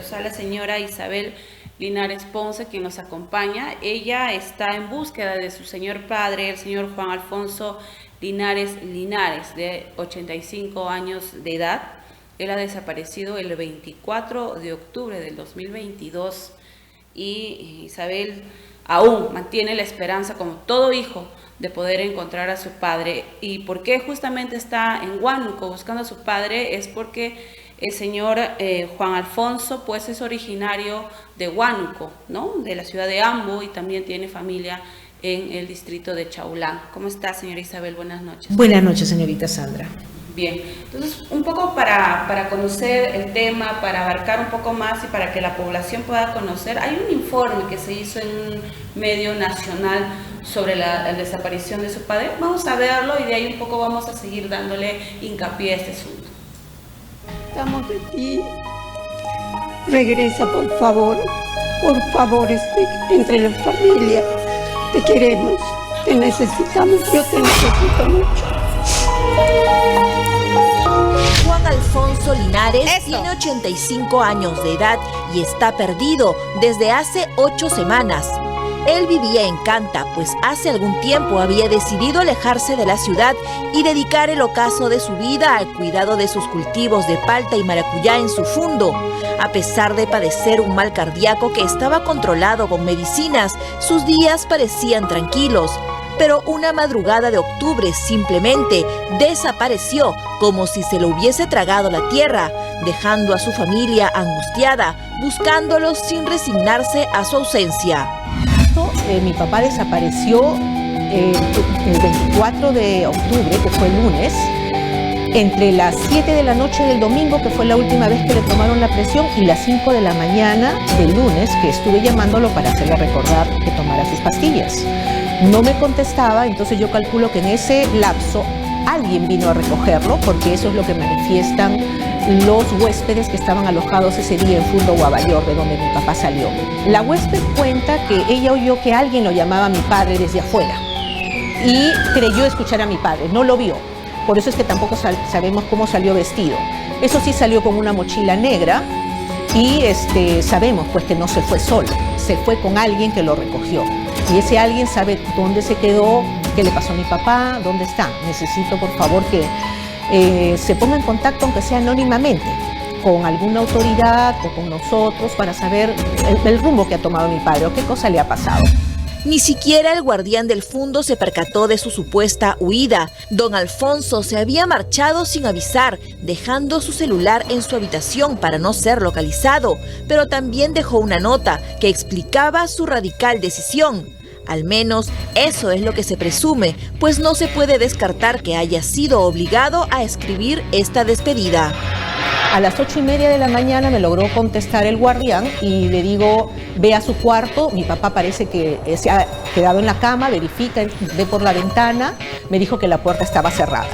está la señora Isabel Linares Ponce, quien nos acompaña. Ella está en búsqueda de su señor padre, el señor Juan Alfonso Linares, de 85 años de edad. Él ha desaparecido el 24 de octubre del 2022 y Isabel aún mantiene la esperanza, como todo hijo, de poder encontrar a su padre. ¿Y por qué justamente está en Huánuco buscando a su padre? Es porque el señor Juan Alfonso pues es originario de Huánuco, ¿no? De la ciudad de Ambo, y también tiene familia en el distrito de Chaulán. ¿Cómo está, señora Isabel? Buenas noches. Buenas noches, señorita Sandra. Bien, entonces un poco para conocer el tema, para abarcar un poco más y para que la población pueda conocer, hay un informe que se hizo en un medio nacional sobre la desaparición de su padre. Vamos a verlo y de ahí un poco vamos a seguir dándole hincapié a este asunto. Estamos de ti. Regresa, por favor, entre la familia. Te queremos, te necesitamos, yo te necesito mucho. Juan Alfonso Linares tiene 85 años de edad y está perdido desde hace 8 semanas. Él vivía en Canta, pues hace algún tiempo había decidido alejarse de la ciudad y dedicar el ocaso de su vida al cuidado de sus cultivos de palta y maracuyá en su fundo. A pesar de padecer un mal cardíaco que estaba controlado con medicinas, sus días parecían tranquilos. Pero una madrugada de octubre simplemente desapareció como si se lo hubiese tragado la tierra, dejando a su familia angustiada, buscándolos sin resignarse a su ausencia. Mi papá desapareció el 24 de octubre, que fue el lunes, entre las 7 de la noche del domingo, que fue la última vez que le tomaron la presión, y las 5 de la mañana del lunes, que estuve llamándolo para hacerle recordar que tomara sus pastillas. No me contestaba, entonces yo calculo que en ese lapso alguien vino a recogerlo, porque eso es lo que manifiestan los huéspedes que estaban alojados ese día en Fundo Guavayor, de donde mi papá salió. La huésped cuenta que ella oyó que alguien lo llamaba a mi padre desde afuera y creyó escuchar a mi padre, no lo vio. Por eso es que tampoco sabemos cómo salió vestido. Eso sí, salió con una mochila negra y sabemos pues que no se fue solo, se fue con alguien que lo recogió. Y ese alguien sabe dónde se quedó, qué le pasó a mi papá, dónde está. Necesito, por favor, que se ponga en contacto, aunque sea anónimamente, con alguna autoridad o con nosotros para saber el rumbo que ha tomado mi padre o qué cosa le ha pasado. Ni siquiera el guardián del fundo se percató de su supuesta huida. Don Alfonso se había marchado sin avisar, dejando su celular en su habitación para no ser localizado, pero también dejó una nota que explicaba su radical decisión. Al menos eso es lo que se presume, pues no se puede descartar que haya sido obligado a escribir esta despedida. A las 8:30 de la mañana me logró contestar el guardián y le digo, ve a su cuarto. Mi papá parece que se ha quedado en la cama, verifica, ve por la ventana, me dijo que la puerta estaba cerrada.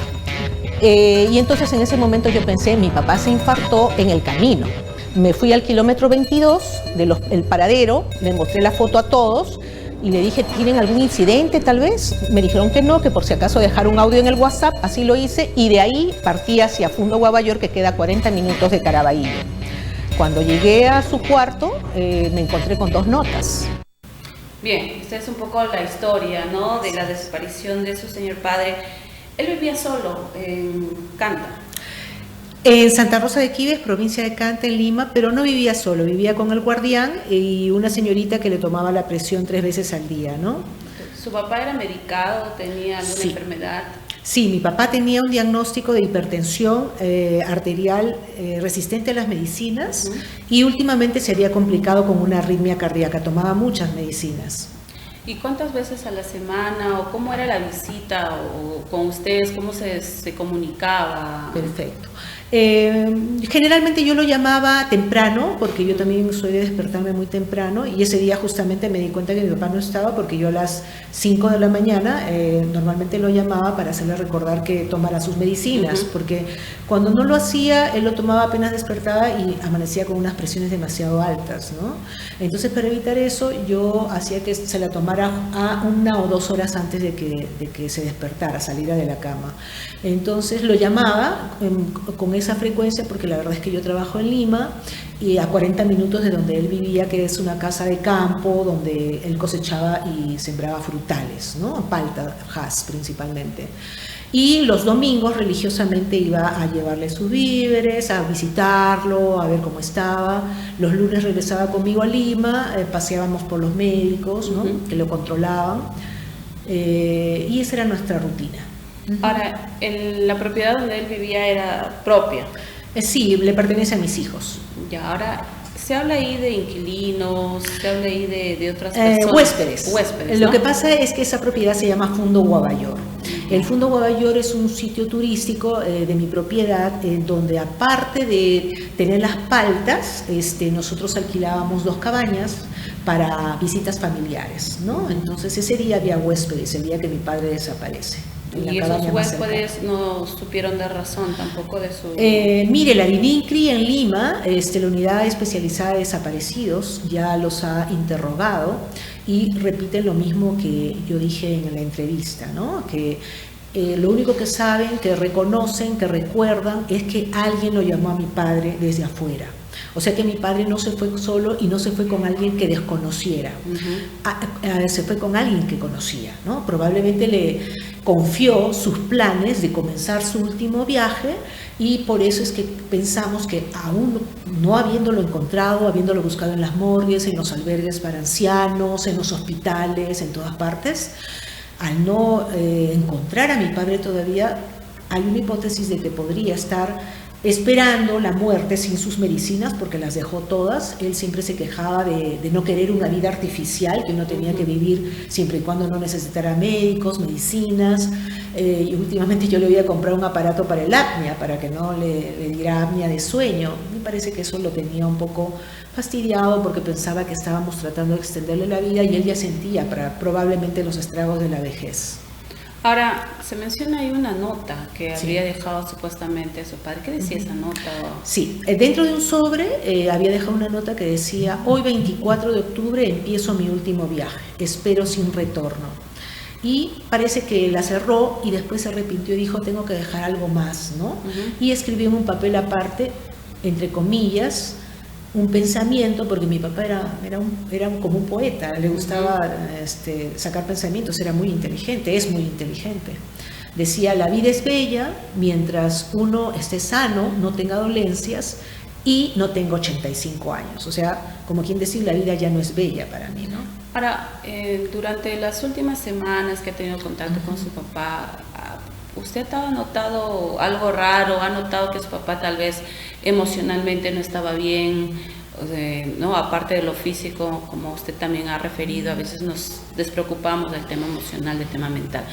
Y entonces en ese momento yo pensé, mi papá se infartó en el camino. Me fui al kilómetro 22 del paradero, le mostré la foto a todos y le dije, ¿tienen algún incidente tal vez? Me dijeron que no, que por si acaso dejar un audio en el WhatsApp, así lo hice, y de ahí partí hacia Fundo Guavayor, que queda a 40 minutos de Caraballo. Cuando llegué a su cuarto, me encontré con 2 notas. Bien, esta es un poco la historia, ¿no?, de la desaparición de su señor padre. Él vivía solo en Canta. En Santa Rosa de Quibes, provincia de Canta, en Lima, pero no vivía solo, vivía con el guardián y una señorita que le tomaba la presión 3 veces al día, ¿no? ¿Su papá era medicado? ¿Tenía alguna enfermedad? Sí, mi papá tenía un diagnóstico de hipertensión arterial resistente a las medicinas y últimamente se había complicado con una arritmia cardíaca, tomaba muchas medicinas. ¿Y cuántas veces a la semana o cómo era la visita o con ustedes, cómo se comunicaba? Perfecto. Generalmente yo lo llamaba temprano, porque yo también soy de despertarme muy temprano, y ese día justamente me di cuenta que mi papá no estaba, porque yo a las 5 de la mañana normalmente lo llamaba para hacerle recordar que tomara sus medicinas, porque cuando no lo hacía, él lo tomaba apenas despertaba y amanecía con unas presiones demasiado altas, ¿no? Entonces, para evitar eso, yo hacía que se la tomara a 1 o 2 horas antes de que se despertara, saliera de la cama. Entonces lo llamaba con esa frecuencia porque la verdad es que yo trabajo en Lima y a 40 minutos de donde él vivía, que es una casa de campo donde él cosechaba y sembraba frutales, ¿no? Paltas principalmente. Y los domingos religiosamente iba a llevarle sus víveres, a visitarlo, a ver cómo estaba. Los lunes regresaba conmigo a Lima, paseábamos por los médicos, ¿no? Que lo controlaban. Y esa era nuestra rutina. Ahora, la propiedad donde él vivía era propia. Sí, le pertenece a mis hijos. Ya, ahora se habla ahí de inquilinos, se habla ahí de otras personas. Huéspedes. ¿no? Lo que pasa es que esa propiedad se llama Fundo Guavayor. El Fundo Guavayor es un sitio turístico de mi propiedad, donde aparte de tener las paltas, nosotros alquilábamos 2 cabañas para visitas familiares, ¿no? Entonces ese día había huéspedes, el día que mi padre desaparece. Y esos huéspedes no supieron dar razón tampoco de su... Mire, la Divincri en Lima, la unidad especializada de desaparecidos, ya los ha interrogado y repiten lo mismo que yo dije en la entrevista, ¿no? Que lo único que saben, que reconocen, que recuerdan, es que alguien lo llamó a mi padre desde afuera. O sea que mi padre no se fue solo y no se fue con alguien que desconociera, se fue con alguien que conocía, ¿no? Probablemente le confió sus planes de comenzar su último viaje y por eso es que pensamos que aún no habiéndolo encontrado, habiéndolo buscado en las morgues, en los albergues para ancianos, en los hospitales, en todas partes, al no encontrar a mi padre todavía, hay una hipótesis de que podría estar esperando la muerte sin sus medicinas, porque las dejó todas. Él siempre se quejaba de no querer una vida artificial, que uno tenía que vivir siempre y cuando no necesitara médicos, medicinas. Y últimamente yo le voy a comprar un aparato para el apnea, para que no le diera apnea de sueño. Me parece que eso lo tenía un poco fastidiado porque pensaba que estábamos tratando de extenderle la vida y él ya sentía probablemente los estragos de la vejez. Ahora, se menciona ahí una nota que había dejado supuestamente su padre. ¿Qué decía esa nota? Sí, dentro de un sobre había dejado una nota que decía: hoy 24 de octubre empiezo mi último viaje, espero sin retorno. Y parece que la cerró y después se arrepintió y dijo: tengo que dejar algo más, ¿no? Y escribió en un papel aparte, entre comillas, un pensamiento, porque mi papá era como un poeta, le gustaba sacar pensamientos, era muy inteligente, es muy inteligente. Decía: la vida es bella mientras uno esté sano, no tenga dolencias y no tenga 85 años. O sea, como quien decir, la vida ya no es bella para mí, ¿no? Ahora, durante las últimas semanas que ha tenido contacto con su papá, ¿usted ha notado algo raro? ¿Ha notado que su papá tal vez emocionalmente no estaba bien? ¿No? Aparte de lo físico, como usted también ha referido, a veces nos despreocupamos del tema emocional, del tema mental.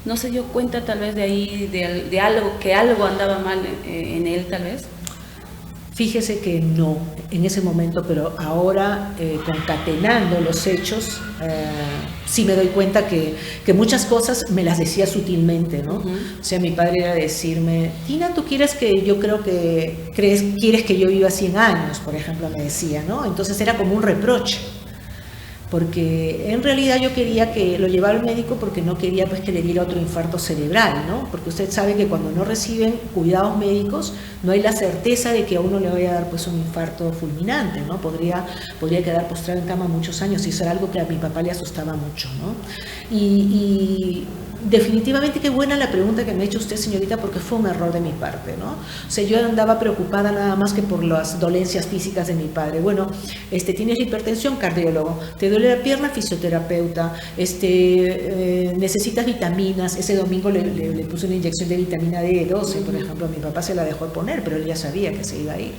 ¿No se dio cuenta tal vez de ahí, de algo, que algo andaba mal en él tal vez? Fíjese que no, en ese momento, pero ahora concatenando los hechos, sí me doy cuenta que muchas cosas me las decía sutilmente, ¿no? O sea, mi padre era decirme: Tina, ¿tú quieres que quieres que yo viva 100 años, por ejemplo, me decía, ¿no? Entonces era como un reproche, porque en realidad yo quería que lo llevara al médico porque no quería pues que le diera otro infarto cerebral, ¿no? Porque usted sabe que cuando no reciben cuidados médicos no hay la certeza de que a uno le vaya a dar pues un infarto fulminante, ¿no? Podría quedar postrado en cama muchos años y eso era algo que a mi papá le asustaba mucho, ¿no? Y definitivamente qué buena la pregunta que me ha hecho usted, señorita, porque fue un error de mi parte, ¿no? O sea, yo andaba preocupada nada más que por las dolencias físicas de mi padre. Bueno, tienes hipertensión, cardiólogo, te duele la pierna, fisioterapeuta, necesitas vitaminas. Ese domingo le puse una inyección de vitamina D12, por ejemplo, a mi papá se la dejó poner, pero él ya sabía que se iba a ir.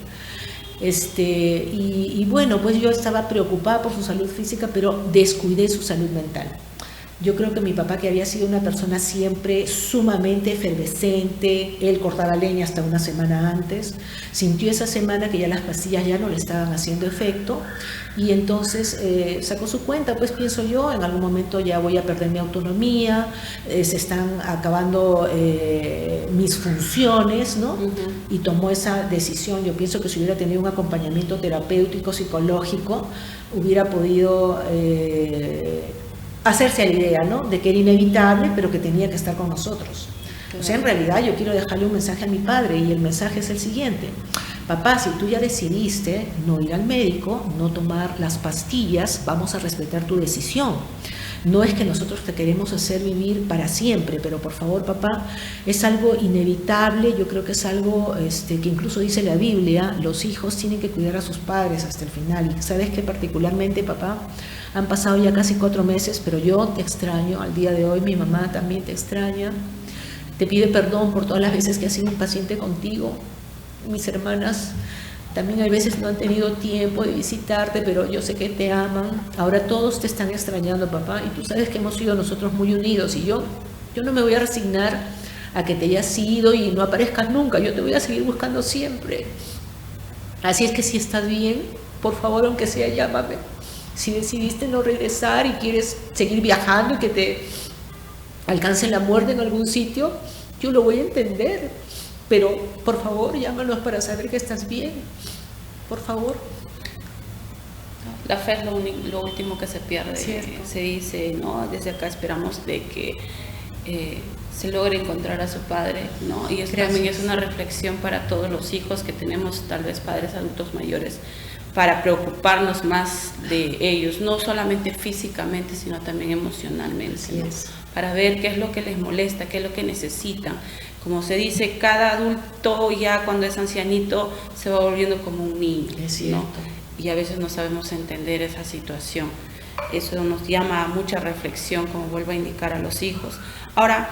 Y bueno, pues yo estaba preocupada por su salud física, pero descuidé su salud mental. Yo creo que mi papá, que había sido una persona siempre sumamente efervescente, él cortaba leña hasta una semana antes, sintió esa semana que ya las pastillas ya no le estaban haciendo efecto y entonces sacó su cuenta, pues pienso yo, en algún momento ya voy a perder mi autonomía, se están acabando mis funciones, ¿no? Y tomó esa decisión. Yo pienso que si hubiera tenido un acompañamiento terapéutico, psicológico, hubiera podido hacerse a la idea, ¿no? De que era inevitable, pero que tenía que estar con nosotros. O sea, en realidad yo quiero dejarle un mensaje a mi padre y el mensaje es el siguiente. Papá, si tú ya decidiste no ir al médico, no tomar las pastillas, vamos a respetar tu decisión. No es que nosotros te queremos hacer vivir para siempre, pero por favor, papá, es algo inevitable, yo creo que es algo que incluso dice la Biblia, los hijos tienen que cuidar a sus padres hasta el final. Y sabes que particularmente, papá, han pasado ya casi 4 meses, pero yo te extraño, al día de hoy mi mamá también te extraña, te pide perdón por todas las veces que ha sido impaciente contigo. Mis hermanas también hay veces no han tenido tiempo de visitarte, pero yo sé que te aman. Ahora todos te están extrañando, papá, y tú sabes que hemos sido nosotros muy unidos, y yo no me voy a resignar a que te hayas ido y no aparezcas nunca. Yo te voy a seguir buscando siempre. Así es que si estás bien, por favor, aunque sea, llámame. Si decidiste no regresar y quieres seguir viajando y que te alcance la muerte en algún sitio, yo lo voy a entender. Pero, por favor, llámanos para saber que estás bien. Por favor. La fe es lo último que se pierde. Cierto. Se dice, ¿no? Desde acá esperamos de que se logre encontrar a su padre, ¿no? Y eso también es una reflexión para todos los hijos que tenemos, tal vez padres adultos mayores, para preocuparnos más de ellos, no solamente físicamente, sino también emocionalmente, ¿no? Para ver qué es lo que les molesta, qué es lo que necesitan. Como se dice, cada adulto ya cuando es ancianito se va volviendo como un niño, ¿no? Y a veces no sabemos entender esa situación. Eso nos llama a mucha reflexión, como vuelvo a indicar a los hijos. Ahora,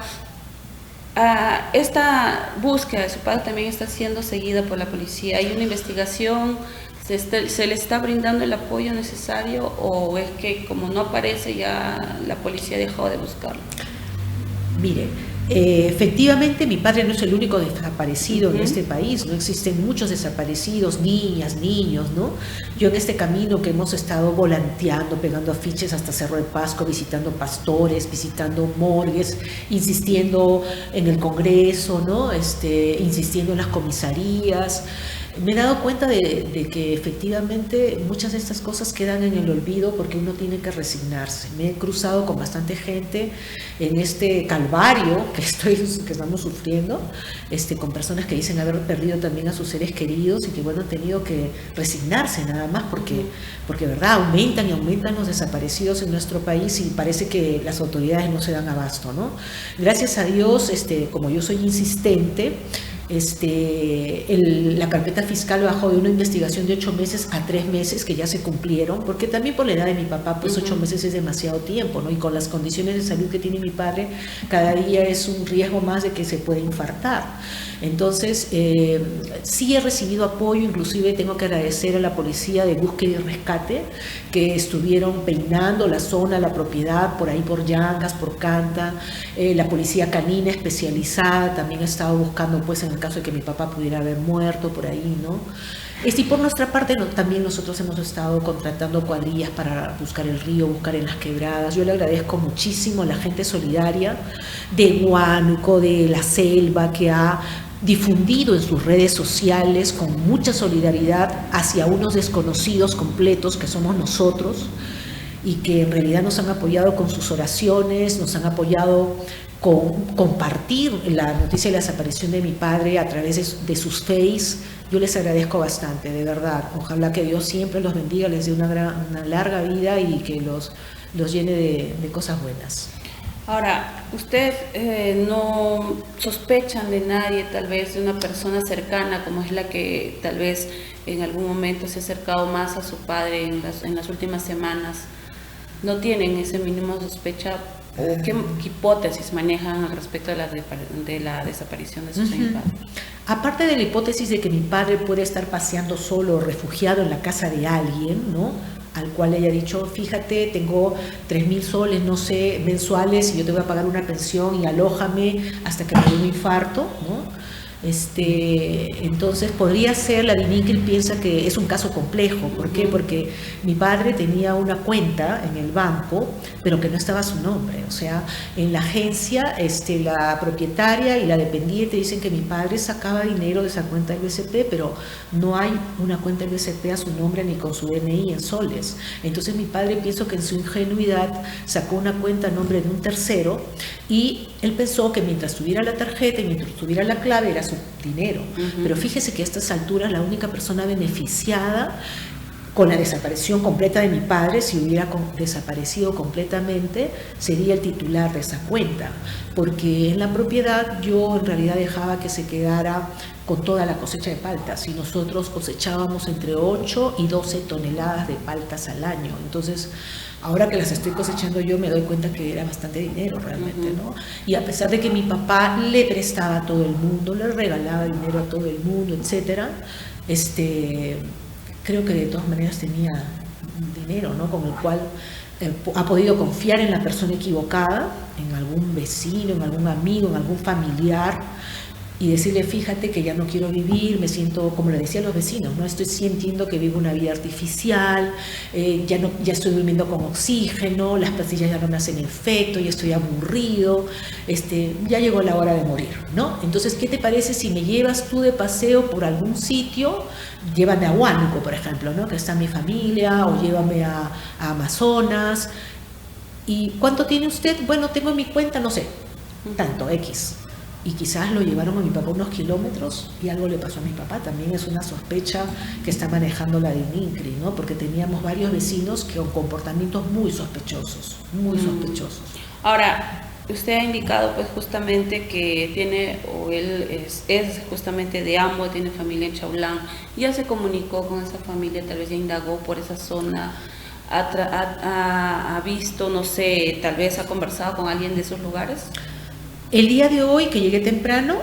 esta búsqueda de su padre también está siendo seguida por la policía. ¿Hay una investigación? ¿Se le está brindando el apoyo necesario o es que como no aparece ya la policía dejó de buscarlo? Mire, efectivamente mi padre no es el único desaparecido en este país, no existen muchos desaparecidos, niñas, niños, ¿no? Yo en este camino que hemos estado volanteando, pegando afiches hasta Cerro de Pasco, visitando pastores, visitando morgues, insistiendo en el Congreso, ¿no? Insistiendo en las comisarías, me he dado cuenta de que efectivamente muchas de estas cosas quedan en el olvido porque uno tiene que resignarse. Me he cruzado con bastante gente en este calvario que estamos sufriendo, con personas que dicen haber perdido también a sus seres queridos y que bueno, han tenido que resignarse nada más porque verdad, aumentan y aumentan los desaparecidos en nuestro país y parece que las autoridades no se dan abasto, ¿no? Gracias a Dios, como yo soy insistente, la carpeta fiscal bajó de una investigación de 8 meses a 3 meses que ya se cumplieron, porque también por la edad de mi papá, pues 8 meses es demasiado tiempo, ¿no? Y con las condiciones de salud que tiene mi padre, cada día es un riesgo más de que se pueda infartar. Entonces, sí he recibido apoyo, inclusive tengo que agradecer a la policía de búsqueda y rescate que estuvieron peinando la zona, la propiedad, por ahí por Yangas, por Canta, la policía canina especializada también ha estado buscando, pues en el caso de que mi papá pudiera haber muerto por ahí, ¿no? Y por nuestra parte también nosotros hemos estado contratando cuadrillas para buscar el río, buscar en las quebradas. Yo le agradezco muchísimo a la gente solidaria de Huánuco, de la selva, que ha difundido en sus redes sociales con mucha solidaridad hacia unos desconocidos completos que somos nosotros y que en realidad nos han apoyado con sus oraciones, nos han apoyado con compartir la noticia de la desaparición de mi padre a través de sus face. Yo les agradezco bastante, de verdad. Ojalá que Dios siempre los bendiga, les dé una larga vida y que los llene de cosas buenas. Ahora, ¿usted no sospechan de nadie, tal vez de una persona cercana, como es la que tal vez en algún momento se ha acercado más a su padre en las últimas semanas? ¿No tienen ese mínimo sospecha? ¿O qué hipótesis manejan al respecto de la desaparición de su señor padre? Aparte de la hipótesis de que mi padre puede estar paseando solo o refugiado en la casa de alguien, ¿no?, al cual ella ha dicho, fíjate, tengo 3.000 soles, no sé, mensuales, y yo te voy a pagar una pensión y alójame hasta que me dé un infarto, ¿no? Entonces podría ser, la DINICRI piensa que es un caso complejo. ¿Por qué? Porque mi padre tenía una cuenta en el banco, pero que no estaba a su nombre. O sea, en la agencia, la propietaria y la dependiente dicen que mi padre sacaba dinero de esa cuenta del BCP, pero no hay una cuenta del BCP a su nombre ni con su DNI en soles. Entonces mi padre, pienso que en su ingenuidad sacó una cuenta a nombre de un tercero y él pensó que mientras tuviera la tarjeta y mientras tuviera la clave era su dinero. Pero fíjese que a estas alturas la única persona beneficiada con la desaparición completa de mi padre, si hubiera desaparecido completamente, sería el titular de esa cuenta, porque en la propiedad yo en realidad dejaba que se quedara con toda la cosecha de paltas y nosotros cosechábamos entre 8 y 12 toneladas de paltas al año. Entonces, ahora que las estoy cosechando yo me doy cuenta que era bastante dinero realmente, ¿no? Y a pesar de que mi papá le prestaba a todo el mundo, le regalaba dinero a todo el mundo, etcétera, creo que de todas maneras tenía dinero, ¿no? Con el cual ha podido confiar en la persona equivocada, en algún vecino, en algún amigo, en algún familiar, y decirle, fíjate que ya no quiero vivir, me siento, como le decía a los vecinos, ¿no? Estoy sintiendo que vivo una vida artificial, ya estoy durmiendo con oxígeno, las pastillas ya no me hacen efecto, ya estoy aburrido, ya llegó la hora de morir, ¿no? Entonces, ¿qué te parece si me llevas tú de paseo por algún sitio? Llévame a Huánuco, por ejemplo, ¿no? Que está mi familia, o llévame a Amazonas. ¿Y cuánto tiene usted? Bueno, tengo en mi cuenta, no sé, tanto, X. Y quizás lo llevaron a mi papá unos kilómetros y algo le pasó a mi papá. También es una sospecha que está manejando la DINICRI, ¿no? Porque teníamos varios vecinos con comportamientos muy sospechosos, muy sospechosos. Ahora, usted ha indicado pues justamente que tiene, o él es justamente de Ambo, tiene familia en Chaulán. ¿Ya se comunicó con esa familia, tal vez ya indagó por esa zona? ¿Ha visto, no sé, tal vez ha conversado con alguien de esos lugares? El día de hoy, que llegué temprano,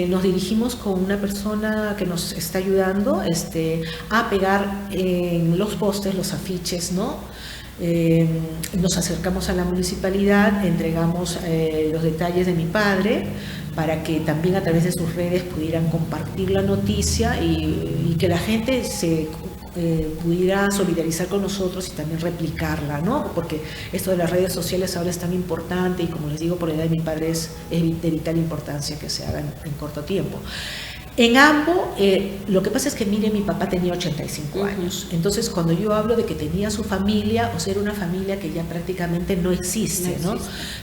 nos dirigimos con una persona que nos está ayudando a pegar en los postes, los afiches, ¿no? Nos acercamos a la municipalidad, entregamos los detalles de mi padre para que también a través de sus redes pudieran compartir la noticia y que la gente se pudiera solidarizar con nosotros y también replicarla, ¿no? Porque esto de las redes sociales ahora es tan importante y, como les digo, por la edad de mi padre es de vital importancia que se haga en corto tiempo. En Ambo, lo que pasa es que, mire, mi papá tenía 85 años. Entonces, cuando yo hablo de que tenía su familia, o sea, era una familia que ya prácticamente no existe, ¿no?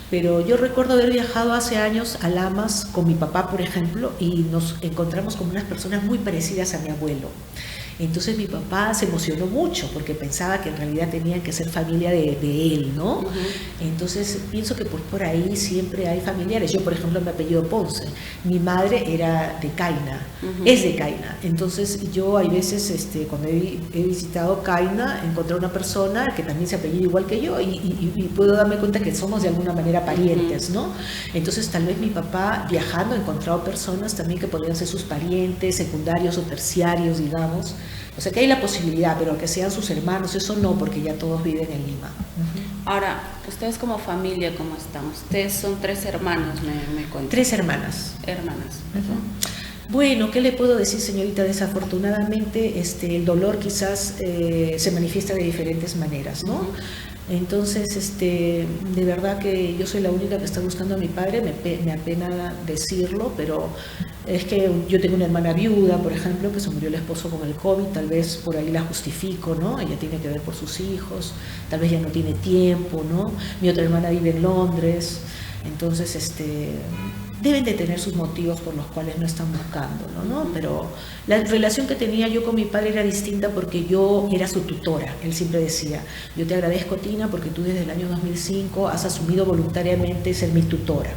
Pero yo recuerdo haber viajado hace años a Lamas con mi papá, por ejemplo, y nos encontramos con unas personas muy parecidas a mi abuelo. Entonces mi papá se emocionó mucho porque pensaba que en realidad tenían que ser familia de él, ¿no? Entonces pienso que por ahí siempre hay familiares. Yo, por ejemplo, me apellido Ponce. Mi madre era de Caina, es de Caina. Entonces yo hay veces, cuando he visitado Caina, encontré una persona que también se apellida igual que yo y puedo darme cuenta que somos de alguna manera parientes, ¿no? Entonces tal vez mi papá, viajando, ha encontrado personas también que podrían ser sus parientes, secundarios o terciarios, digamos. O sea que hay la posibilidad, pero que sean sus hermanos, eso no, porque ya todos viven en Lima. Ahora, ustedes como familia, ¿cómo están? Ustedes son 3 hermanos, me cuentan. 3 hermanas. Hermanas. Bueno, ¿qué le puedo decir, señorita? Desafortunadamente, el dolor quizás se manifiesta de diferentes maneras, ¿no? Entonces, de verdad que yo soy la única que está buscando a mi padre, me apena decirlo, pero es que yo tengo una hermana viuda, por ejemplo, que se murió el esposo con el COVID, tal vez por ahí la justifico, ¿no? Ella tiene que ver por sus hijos, tal vez ya no tiene tiempo, ¿no? Mi otra hermana vive en Londres, entonces, deben de tener sus motivos por los cuales no están buscándolo, ¿no? Pero la relación que tenía yo con mi padre era distinta porque yo era su tutora. Él siempre decía, yo te agradezco, Tina, porque tú desde el año 2005 has asumido voluntariamente ser mi tutora.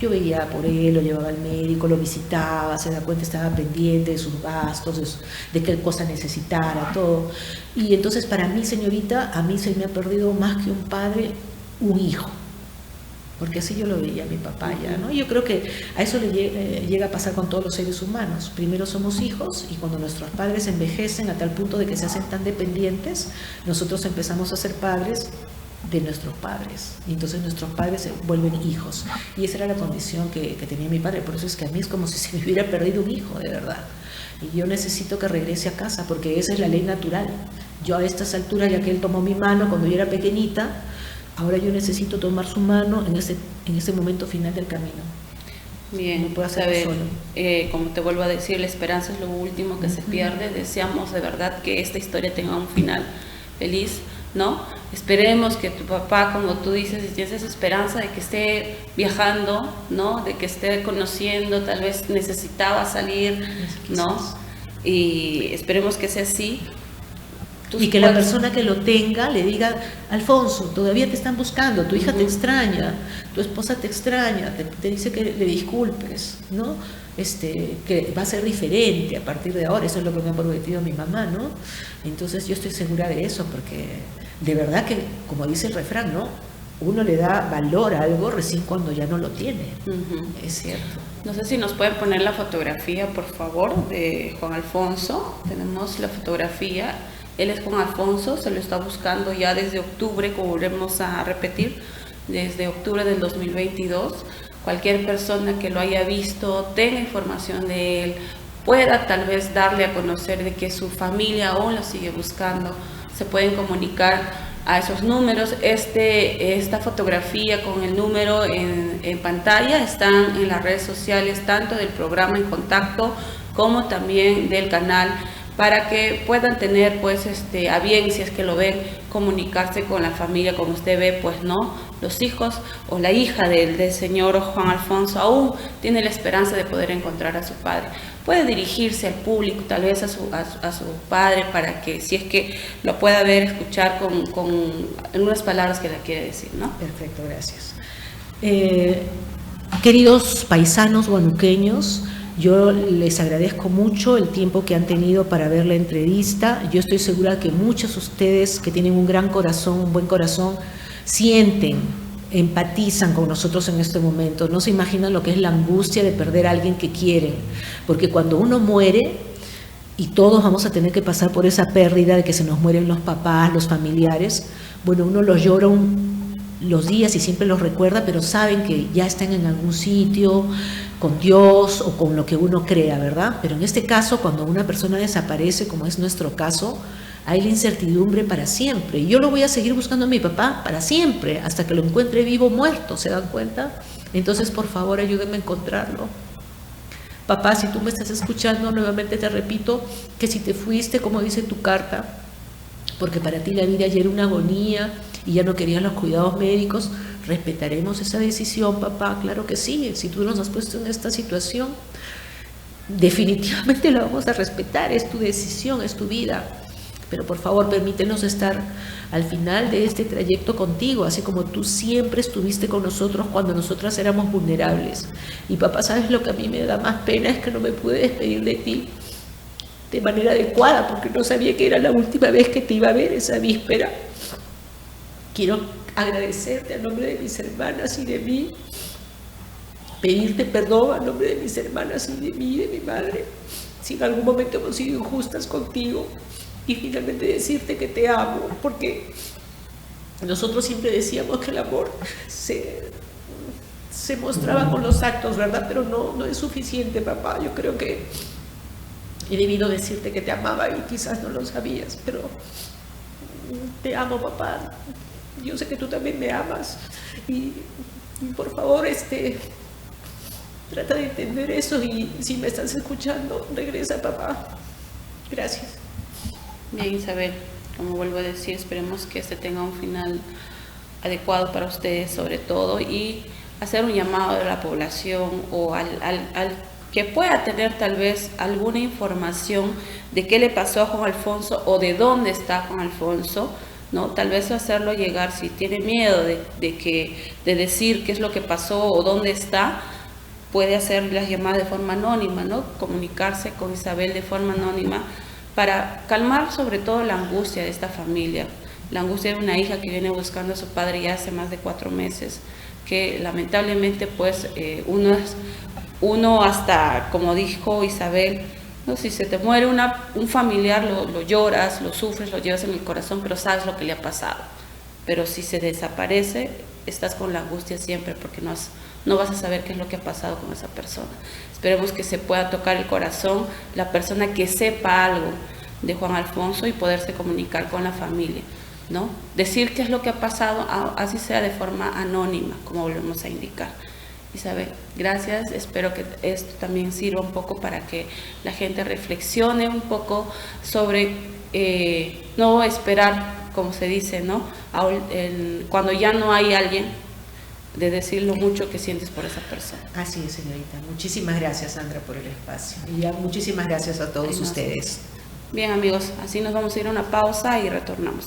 Yo veía por él, lo llevaba al médico, lo visitaba, se da cuenta, estaba pendiente de sus gastos, de qué cosa necesitara, todo. Y entonces para mí, señorita, a mí se me ha perdido más que un padre, un hijo. Porque así yo lo veía a mi papá ya, ¿no? Yo creo que a eso le llega a pasar con todos los seres humanos. Primero somos hijos y cuando nuestros padres envejecen a tal punto de que se hacen tan dependientes, nosotros empezamos a ser padres de nuestros padres, y entonces nuestros padres se vuelven hijos, y esa era la condición que tenía mi padre. Por eso es que a mí es como si se me hubiera perdido un hijo, de verdad, y yo necesito que regrese a casa, porque esa es la ley natural. Yo a estas alturas, ya que él tomó mi mano cuando yo era pequeñita, ahora yo necesito tomar su mano en ese momento final del camino. Bien, no puedo hacerlo solo. Como te vuelvo a decir, la esperanza es lo último que se pierde. Deseamos de verdad que esta historia tenga un final feliz, ¿no? Esperemos que tu papá, como tú dices, tienes esa esperanza de que esté viajando, ¿no? De que esté conociendo, tal vez necesitaba salir, ¿no? Y esperemos que sea así. Y que la persona que lo tenga le diga: Alfonso, todavía te están buscando, tu hija te extraña, tu esposa te extraña, te dice que le disculpes, ¿no? Que va a ser diferente a partir de ahora. Eso es lo que me ha prometido mi mamá, ¿no? Entonces yo estoy segura de eso, porque de verdad que, como dice el refrán, ¿no? Uno le da valor a algo recién cuando ya no lo tiene. Es cierto. No sé si nos pueden poner la fotografía, por favor, de Juan Alfonso. Tenemos la fotografía. Él es Juan Alfonso, se lo está buscando ya desde octubre, como volvemos a repetir, desde octubre del 2022. Cualquier persona que lo haya visto, tenga información de él, pueda tal vez darle a conocer de que su familia aún lo sigue buscando, se pueden comunicar a esos números. Esta fotografía con el número en pantalla están en las redes sociales, tanto del programa En Contacto como también del canal, para que puedan tener pues a bien, si es que lo ven, comunicarse con la familia. Como usted ve, pues no, los hijos o la hija del señor Juan Alfonso aún tiene la esperanza de poder encontrar a su padre. Puede dirigirse al público, tal vez a su padre, para que si es que lo pueda ver, escuchar con algunas palabras que le quiere decir, ¿no? Perfecto, gracias. Queridos paisanos huanuqueños, yo les agradezco mucho el tiempo que han tenido para ver la entrevista. Yo estoy segura que muchos de ustedes que tienen un gran corazón, un buen corazón, sienten, empatizan con nosotros en este momento. No se imaginan lo que es la angustia de perder a alguien que quieren, porque cuando uno muere, y todos vamos a tener que pasar por esa pérdida de que se nos mueren los papás, los familiares, bueno, uno los llora los días y siempre los recuerda, pero saben que ya están en algún sitio, con Dios o con lo que uno crea, ¿verdad? Pero en este caso, cuando una persona desaparece, como es nuestro caso, hay la incertidumbre para siempre. Y yo lo voy a seguir buscando a mi papá para siempre, hasta que lo encuentre vivo o muerto, ¿se dan cuenta? Entonces, por favor, ayúdenme a encontrarlo. Papá, si tú me estás escuchando, nuevamente te repito que si te fuiste, como dice tu carta, porque para ti la vida ya era una agonía y ya no querías los cuidados médicos, respetaremos esa decisión, papá, claro que sí. Si tú nos has puesto en esta situación, definitivamente la vamos a respetar, es tu decisión, es tu vida. Pero por favor, permítenos estar al final de este trayecto contigo, así como tú siempre estuviste con nosotros cuando nosotras éramos vulnerables. Y papá, ¿sabes lo que a mí me da más pena? Es que no me pude despedir de ti de manera adecuada, porque no sabía que era la última vez que te iba a ver esa víspera. Quiero agradecerte a nombre de mis hermanas y de mí, pedirte perdón a nombre de mis hermanas y de mí y de mi madre, si en algún momento hemos sido injustas contigo, y finalmente decirte que te amo, porque nosotros siempre decíamos que el amor se mostraba con los actos, ¿verdad? Pero no es suficiente, papá. Yo creo que he debido decirte que te amaba y quizás no lo sabías, pero te amo, papá. Yo sé que tú también me amas y por favor, trata de entender eso, y si me estás escuchando, regresa, papá. Gracias. Bien, Isabel, como vuelvo a decir, esperemos que tenga un final adecuado para ustedes, sobre todo, y hacer un llamado a la población o al que pueda tener tal vez alguna información de qué le pasó a Juan Alfonso o de dónde está Juan Alfonso, ¿no? Tal vez hacerlo llegar, si tiene miedo de decir qué es lo que pasó o dónde está, puede hacer las llamadas de forma anónima, ¿no? Comunicarse con Isabel de forma anónima para calmar sobre todo la angustia de esta familia, la angustia de una hija que viene buscando a su padre ya hace más de 4 meses, que lamentablemente pues uno hasta, como dijo Isabel, no, si se te muere un familiar, lo lloras, lo sufres, lo llevas en el corazón, pero sabes lo que le ha pasado, pero si se desaparece, estás con la angustia siempre porque no vas a saber qué es lo que ha pasado con esa persona. Esperemos que se pueda tocar el corazón la persona que sepa algo de Juan Alfonso y poderse comunicar con la familia, ¿no? Decir qué es lo que ha pasado, así sea de forma anónima, como volvemos a indicar. Isabel, gracias. Espero que esto también sirva un poco para que la gente reflexione un poco sobre no esperar, como se dice, ¿no? Cuando ya no hay alguien, de decir lo mucho que sientes por esa persona. Así es, señorita. Muchísimas gracias, Sandra, por el espacio. Y ya muchísimas gracias a todos ustedes. Bien, amigos, así nos vamos a ir a una pausa y retornamos.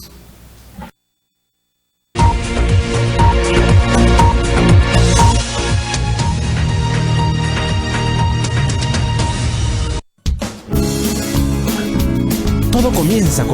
Todo comienza con